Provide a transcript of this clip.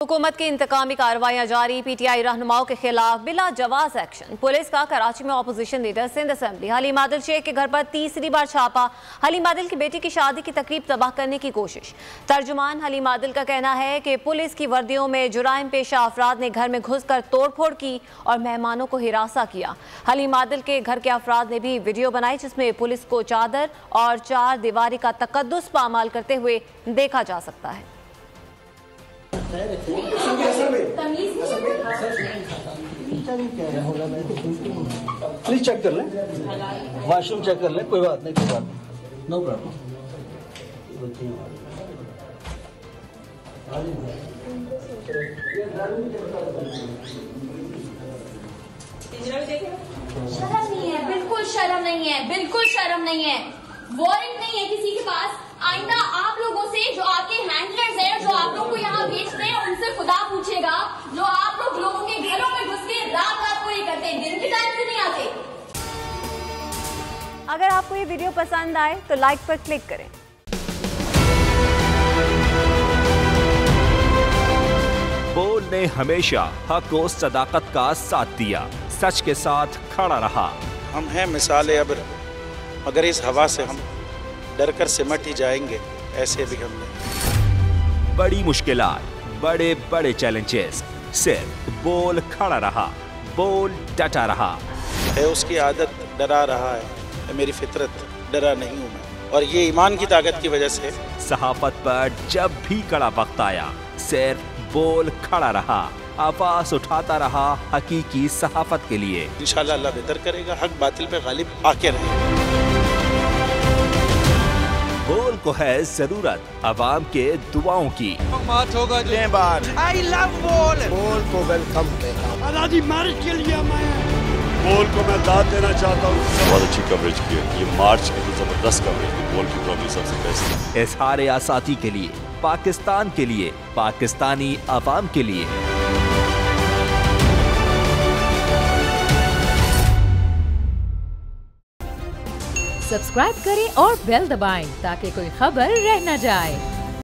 हुकूमत की इंतकामी कार्रवाइयां जारी। PTI रहनुमाओं के खिलाफ बिला जवाज एक्शन। पुलिस का कराची में opposition leader Sindh assembly Haleem Adil Sheikh के घर पर तीसरी बार छापा। हलीम आदिल की बेटी की शादी की तकरीब तबाह करने की कोशिश। तर्जुमान हलीम आदिल का कहना है कि पुलिस की वर्दियों में जुराइम पेशा अफराद ने घर में घुसकर तोड़फोड़ की और मेहमानों को हिरासा किया। हलीम आदिल के घर के अफराद ने भी वीडियो बनाई जिसमें पुलिस को चादर और चार दीवारी का तकद्दुस पामाल करते हुए देखा जा सकता है। प्लीज चेक कर लें, वॉशरूम चेक कर लें, कोई बात नहीं, कोई बात नहीं, नो प्रॉब्लम। शर्म नहीं है, बिल्कुल शर्म नहीं है, बिल्कुल शर्म नहीं है। वारंट नहीं है किसी के पास। आइंदा आप लोगों से जो आपके हैंडलर्स हैं, जो आप लोग को यहाँ बेचते हैं, उनसे खुदा पूछेगा जो आप लोग लोगों के घरों में घुस के रात रात को ये करते हैं, दिन के टाइम से नहीं आते। अगर आपको ये वीडियो पसंद आए तो लाइक पर क्लिक करें। बोल ने हमेशा हक और सदाकत का साथ दिया, सच के साथ खड़ा रहा। हम हैं मिसाल अब्र, मगर इस हवा से हम डर कर सिमट ही जाएंगे, ऐसे भी हमने। बड़ी मुश्किलात, बड़े बड़े चैलेंजेस, सिर्फ बोल खड़ा रहा, बोल डटा रहा। है उसकी आदत डरा रहा है, मेरी फितरत डरा नहीं हूँ मैं, और ये ईमान की ताकत की वजह से। सहाफत पर जब भी कड़ा वक्त आया, सिर्फ बोल खड़ा रहा, आवाज उठाता रहा हकीकी सहाफत के लिए। इंशाअल्लाह अल्लाह बेहतर करेगा, हक बातिल पे गालिब आके रहे। बोल को है जरूरत अवाम के दुआओं की। आई लव बोल। बोल को वेलकम कहता आजादी मार्च के लिए मैं बोल को मैं दाद देना चाहता हूँ। बहुत अच्छी कवरेज की है, ये मार्च की तो जबरदस्त कवरेज है, बोल की प्रॉब्लम सबसे बेस्ट। इज़हार आसाती के लिए, पाकिस्तान के लिए, पाकिस्तानी अवाम के लिए। सब्सक्राइब करें और बेल दबाएं ताकि कोई खबर रह न जाए।